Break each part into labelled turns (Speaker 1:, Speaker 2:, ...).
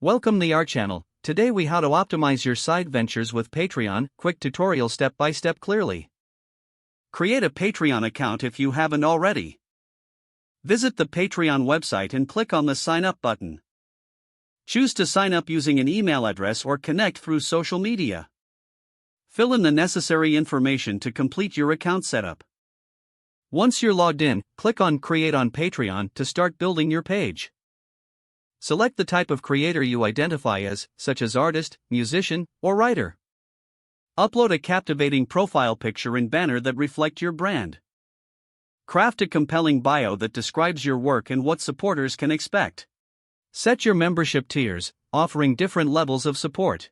Speaker 1: Welcome to our channel. Today we how to optimize your side ventures with Patreon, quick tutorial step by step clearly. Create a Patreon account if you haven't already. Visit the Patreon website and click on the sign up button. Choose to sign up using an email address or connect through social media. Fill in the necessary information to complete your account setup. Once you're logged in, click on Create on Patreon to start building your page. Select the type of creator you identify as, such as artist, musician, or writer. Upload a captivating profile picture and banner that reflect your brand. Craft a compelling bio that describes your work and what supporters can expect. Set your membership tiers, offering different levels of support.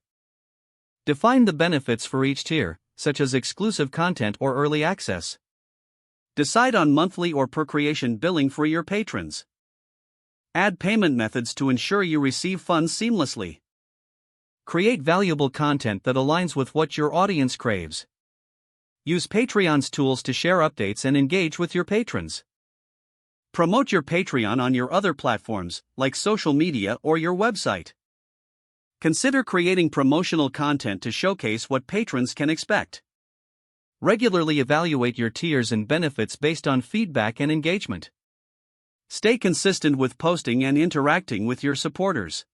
Speaker 1: Define the benefits for each tier, such as exclusive content or early access. Decide on monthly or per creation billing for your patrons. Add payment methods to ensure you receive funds seamlessly. Create valuable content that aligns with what your audience craves. Use Patreon's tools to share updates and engage with your patrons. Promote your Patreon on your other platforms, like social media or your website. Consider creating promotional content to showcase what patrons can expect. Regularly evaluate your tiers and benefits based on feedback and engagement. Stay consistent with posting and interacting with your supporters.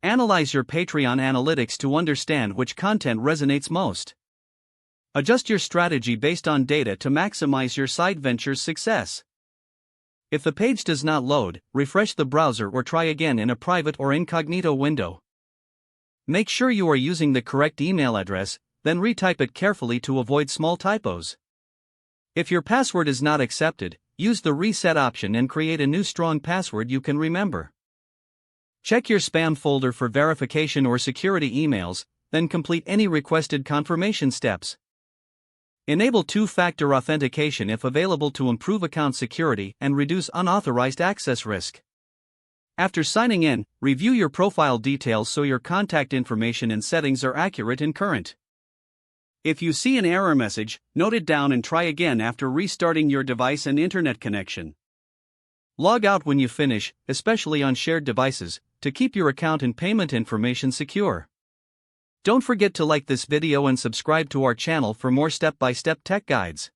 Speaker 1: Analyze your Patreon analytics to understand which content resonates most. Adjust your strategy based on data to maximize your side venture's success. If the page does not load, refresh the browser or try again in a private or incognito window. Make sure you are using the correct email address, then retype it carefully to avoid small typos. If your password is not accepted, use the reset option and create a new strong password you can remember. Check your spam folder for verification or security emails, then complete any requested confirmation steps. Enable two-factor authentication if available to improve account security and reduce unauthorized access risk. After signing in, review your profile details so your contact information and settings are accurate and current. If you see an error message, note it down and try again after restarting your device and internet connection. Log out when you finish, especially on shared devices, to keep your account and payment information secure. Don't forget to like this video and subscribe to our channel for more step-by-step tech guides.